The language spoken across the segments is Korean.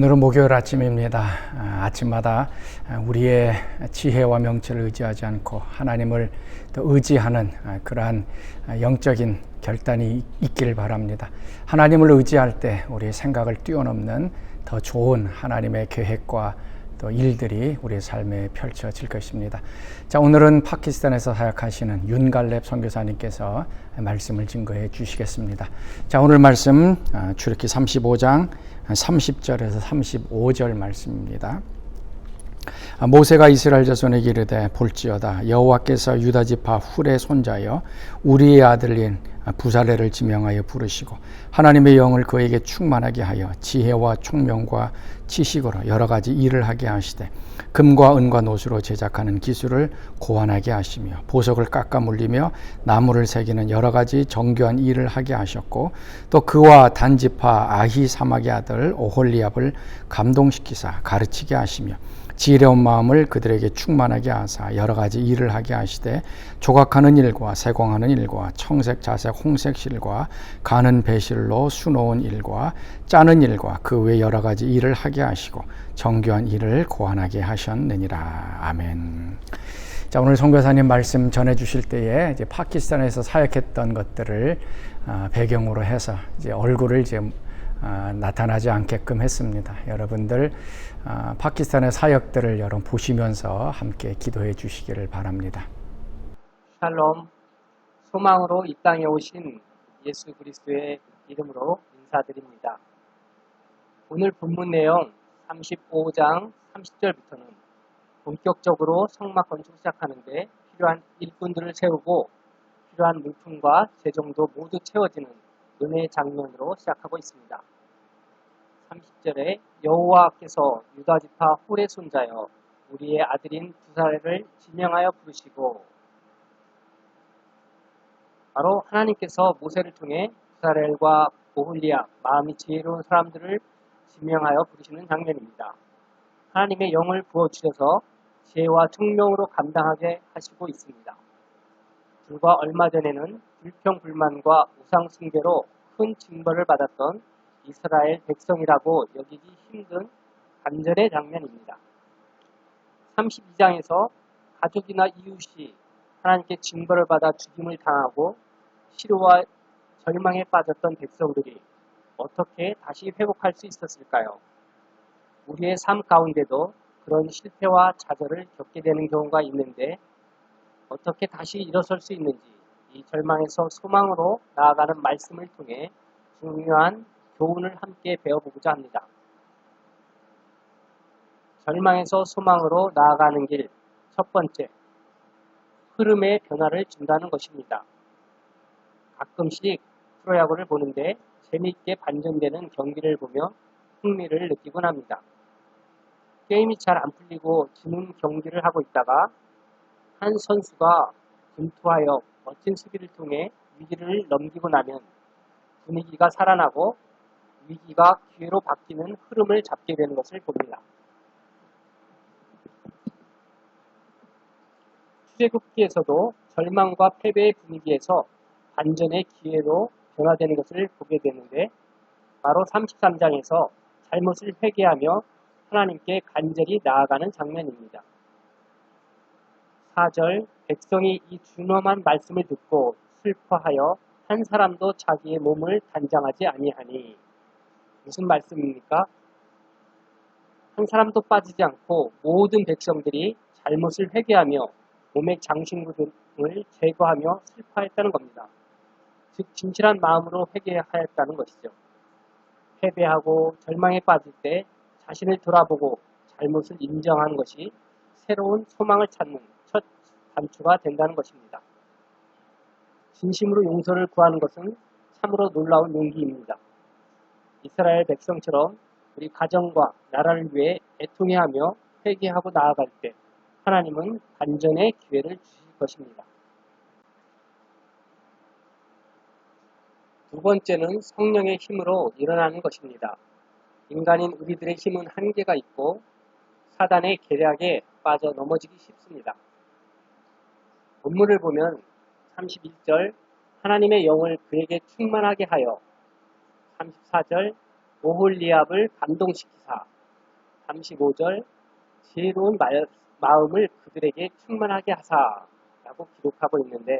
오늘은 목요일 아침입니다. 아침마다 우리의 지혜와 명철을 의지하지 않고 하나님을 더 의지하는 그러한 영적인 결단이 있기를 바랍니다. 하나님을 의지할 때 우리의 생각을 뛰어넘는 더 좋은 하나님의 계획과 또 일들이 우리의 삶에 펼쳐질 것입니다. 자, 오늘은 파키스탄에서 사역하시는 윤갈렙 선교사님께서 말씀을 증거해 주시겠습니다. 자, 오늘 말씀 출애굽기 35장 30절에서 35절 말씀입니다. 모세가 이스라엘 자손에게 이르되 볼지어다 여호와께서 유다 지파 훌의 손자여 우리의 아들인 부살레를 지명하여 부르시고 하나님의 영을 그에게 충만하게 하여 지혜와 총명과 지식으로 여러 가지 일을 하게 하시되 금과 은과 노수로 제작하는 기술을 고안하게 하시며 보석을 깎아 물리며 나무를 새기는 여러 가지 정교한 일을 하게 하셨고 또 그와 단지파 아히사막의 아들 오홀리압을 감동시키사 가르치게 하시며 지혜로운 마음을 그들에게 충만하게 하사 여러 가지 일을 하게 하시되 조각하는 일과 세공하는 일과 청색, 자색, 홍색 실과 가는 배실로 수놓은 일과 짜는 일과 그 외 여러 가지 일을 하게 하시고 정교한 일을 고안하게 하셨느니라. 아멘. 자, 오늘 선교사님 말씀 전해 주실 때에 이제 파키스탄에서 사역했던 것들을 배경으로 해서 이제 얼굴을 이제 나타나지 않게끔 했습니다. 여러분들 파키스탄의 사역들을 여러분 보시면서 함께 기도해 주시기를 바랍니다. 샬롬, 소망으로 이 땅에 오신 예수 그리스도의 이름으로 인사드립니다. 오늘 본문 내용 35장 30절부터는 본격적으로 성막 건축 시작하는데 필요한 일꾼들을 세우고 필요한 물품과 재정도 모두 채워지는 은혜의 장면으로 시작하고 있습니다. 30절에 여호와께서 유다 지파 훌의 손자여 우리의 아들인 부살레를 지명하여 부르시고, 바로 하나님께서 모세를 통해 부살렐과 오홀리압 마음이 지혜로운 사람들을 지명하여 부르시는 장면입니다. 하나님의 영을 부어주셔서 지혜와 총명으로 감당하게 하시고 있습니다. 불과 얼마 전에는 불평불만과 우상숭배로 큰 징벌을 받았던 이스라엘 백성이라고 여기기 힘든 간절의 장면입니다. 32장에서 가족이나 이웃이 하나님께 징벌을 받아 죽임을 당하고 시로와 절망에 빠졌던 백성들이 어떻게 다시 회복할 수 있었을까요? 우리의 삶 가운데도 그런 실패와 좌절을 겪게 되는 경우가 있는데 어떻게 다시 일어설 수 있는지 이 절망에서 소망으로 나아가는 말씀을 통해 중요한 교훈을 함께 배워보고자 합니다. 절망에서 소망으로 나아가는 길 첫 번째, 흐름의 변화를 준다는 것입니다. 가끔씩 프로야구를 보는데 재미있게 반전되는 경기를 보며 흥미를 느끼곤 합니다. 게임이 잘 안 풀리고 지는 경기를 하고 있다가 한 선수가 분투하여 멋진 수비를 통해 위기를 넘기고 나면 분위기가 살아나고 위기가 기회로 바뀌는 흐름을 잡게 되는 것을 봅니다. 출애굽기에서도 절망과 패배의 분위기에서 반전의 기회로 변화되는 것을 보게 되는데 바로 33장에서 잘못을 회개하며 하나님께 간절히 나아가는 장면입니다. 4절, 백성이 이 준엄한 말씀을 듣고 슬퍼하여 한 사람도 자기의 몸을 단장하지 아니하니. 무슨 말씀입니까? 한 사람도 빠지지 않고 모든 백성들이 잘못을 회개하며 몸의 장신구 등을 제거하며 슬퍼했다는 겁니다. 즉 진실한 마음으로 회개하였다는 것이죠. 패배하고 절망에 빠질 때 자신을 돌아보고 잘못을 인정하는 것이 새로운 소망을 찾는 첫 단추가 된다는 것입니다. 진심으로 용서를 구하는 것은 참으로 놀라운 용기입니다. 이스라엘 백성처럼 우리 가정과 나라를 위해 애통해하며 회개하고 나아갈 때 하나님은 반전의 기회를 주실 것입니다. 두 번째는 성령의 힘으로 일어나는 것입니다. 인간인 우리들의 힘은 한계가 있고 사단의 계략에 빠져 넘어지기 쉽습니다. 본문을 보면 31절 하나님의 영을 그에게 충만하게 하여 34절 오홀리압을 감동시키사 35절 지혜로운 마음을 그들에게 충만하게 하사라고 기록하고 있는데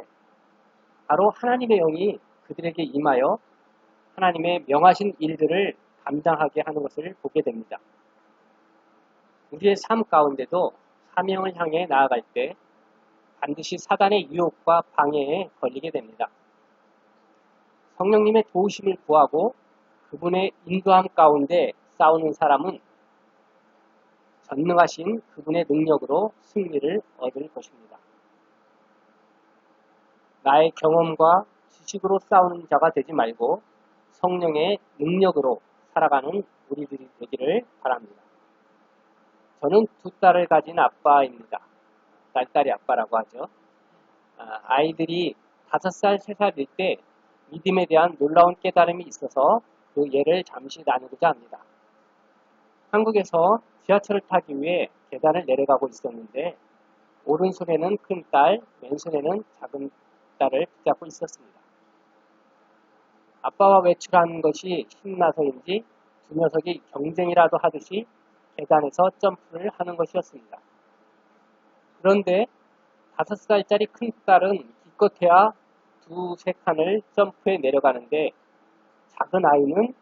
바로 하나님의 영이 그들에게 임하여 하나님의 명하신 일들을 감당하게 하는 것을 보게 됩니다. 우리의 삶 가운데도 사명을 향해 나아갈 때 반드시 사단의 유혹과 방해에 걸리게 됩니다. 성령님의 도우심을 구하고 그분의 인도함 가운데 싸우는 사람은 전능하신 그분의 능력으로 승리를 얻을 것입니다. 나의 경험과 지식으로 싸우는 자가 되지 말고 성령의 능력으로 살아가는 우리들이 되기를 바랍니다. 저는 두 딸을 가진 아빠입니다. 딸딸이 아빠라고 하죠. 아이들이 5살, 3살일 때 믿음에 대한 놀라운 깨달음이 있어서 그 예를 잠시 나누고자 합니다. 한국에서 지하철을 타기 위해 계단을 내려가고 있었는데 오른손에는 큰 딸, 왼손에는 작은 딸을 붙잡고 있었습니다. 아빠와 외출한 것이 신나서인지 두 녀석이 경쟁이라도 하듯이 계단에서 점프를 하는 것이었습니다. 그런데 5살짜리 큰 딸은 기껏해야 2-3칸을 점프해 내려가는데 작은 아이는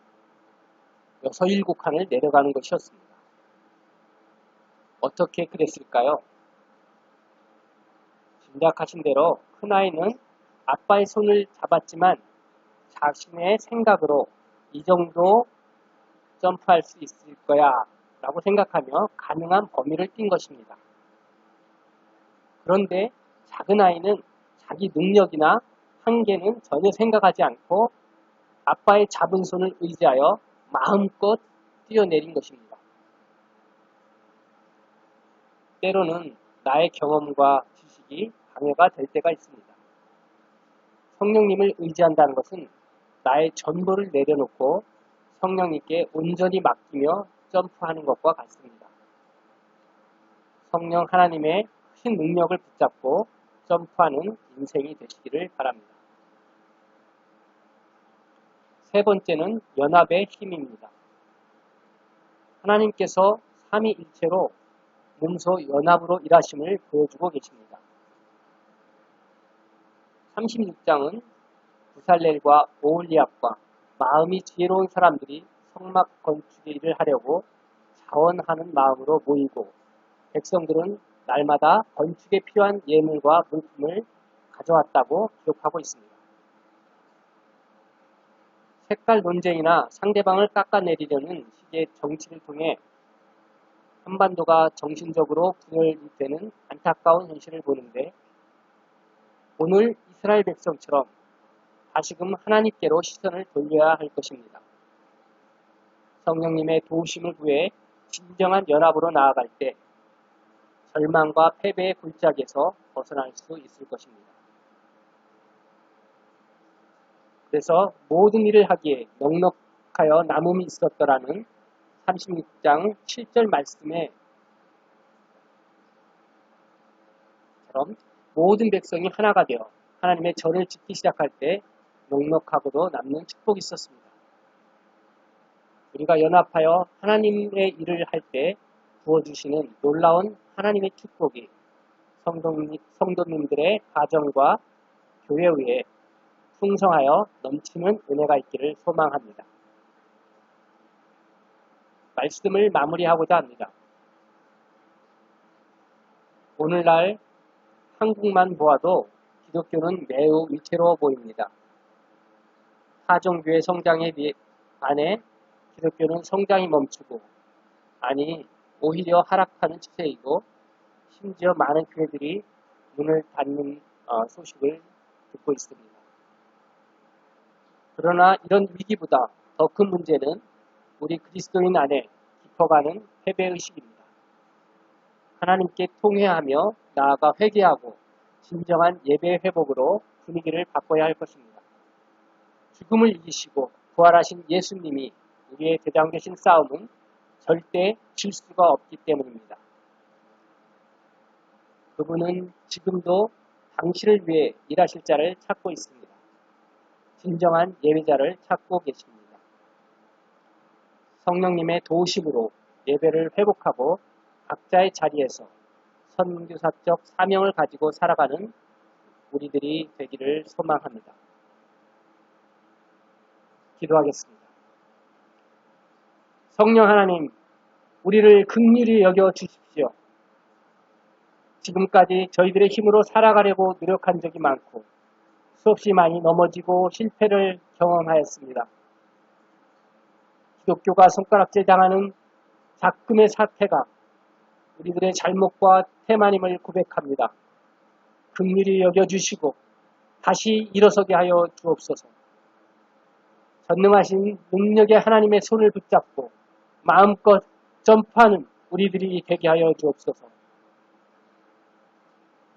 6-7칸을 내려가는 것이었습니다. 어떻게 그랬을까요? 짐작하신 대로 큰아이는 아빠의 손을 잡았지만 자신의 생각으로 이 정도 점프할 수 있을 거야 라고 생각하며 가능한 범위를 뛴 것입니다. 그런데 작은 아이는 자기 능력이나 한계는 전혀 생각하지 않고 아빠의 잡은 손을 의지하여 마음껏 뛰어내린 것입니다. 때로는 나의 경험과 지식이 방해가 될 때가 있습니다. 성령님을 의지한다는 것은 나의 전부를 내려놓고 성령님께 온전히 맡기며 점프하는 것과 같습니다. 성령 하나님의 크신 능력을 붙잡고 점프하는 인생이 되시기를 바랍니다. 세 번째는 연합의 힘입니다. 하나님께서 삼위일체로 몸소 연합으로 일하심을 보여주고 계십니다. 36장은 부살렐과 오홀리압과 마음이 지혜로운 사람들이 성막 건축의 일을 하려고 자원하는 마음으로 모이고 백성들은 날마다 건축에 필요한 예물과 물품을 가져왔다고 기록하고 있습니다. 색깔 논쟁이나 상대방을 깎아내리려는 식의 정치를 통해 한반도가 정신적으로 분열되는 안타까운 현실을 보는데 오늘 이스라엘 백성처럼 다시금 하나님께로 시선을 돌려야 할 것입니다. 성령님의 도우심을 구해 진정한 연합으로 나아갈 때 절망과 패배의 골짜기에서 벗어날 수 있을 것입니다. 그래서 모든 일을 하기에 넉넉하여 남음이 있었더라는 36장 7절 말씀에 모든 백성이 하나가 되어 하나님의 전을 짓기 시작할 때 넉넉하고도 남는 축복이 있었습니다. 우리가 연합하여 하나님의 일을 할 때 부어주시는 놀라운 하나님의 축복이 성도님들의 가정과 교회 위에 풍성하여 넘치는 은혜가 있기를 소망합니다. 말씀을 마무리하고자 합니다. 오늘날 한국만 보아도 기독교는 매우 위태로워 보입니다. 타종교의 성장에 반해 기독교는 성장이 멈추고 아니 오히려 하락하는 추세이고 심지어 많은 교회들이 문을 닫는 소식을 듣고 있습니다. 그러나 이런 위기보다 더 큰 문제는 우리 그리스도인 안에 깊어가는 패배의식입니다. 하나님께 통회하며 나아가 회개하고 진정한 예배 회복으로 분위기를 바꿔야 할 것입니다. 죽음을 이기시고 부활하신 예수님이 우리의 대장 되신 싸움은 절대 질 수가 없기 때문입니다. 그분은 지금도 당신을 위해 일하실 자를 찾고 있습니다. 진정한 예배자를 찾고 계십니다. 성령님의 도우심으로 예배를 회복하고 각자의 자리에서 선교사적 사명을 가지고 살아가는 우리들이 되기를 소망합니다. 기도하겠습니다. 성령 하나님, 우리를 긍휼히 여겨 주십시오. 지금까지 저희들의 힘으로 살아가려고 노력한 적이 많고 수없이 많이 넘어지고 실패를 경험하였습니다. 기독교가 손가락질 당하는 작금의 사태가 우리들의 잘못과 태만임을 고백합니다. 긍휼히 여겨주시고 다시 일어서게 하여 주옵소서. 전능하신 능력의 하나님의 손을 붙잡고 마음껏 점프하는 우리들이 되게 하여 주옵소서.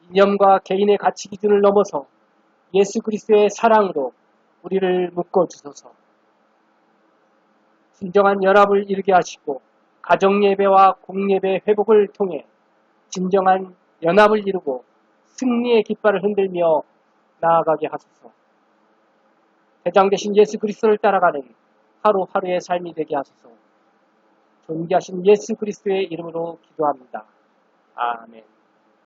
이념과 개인의 가치 기준을 넘어서 예수 그리스도의 사랑으로 우리를 묶어주소서. 진정한 연합을 이루게 하시고 가정예배와 공예배 회복을 통해 진정한 연합을 이루고 승리의 깃발을 흔들며 나아가게 하소서. 대장 되신 예수 그리스도를 따라가는 하루하루의 삶이 되게 하소서. 존귀하신 예수 그리스도의 이름으로 기도합니다. 아멘.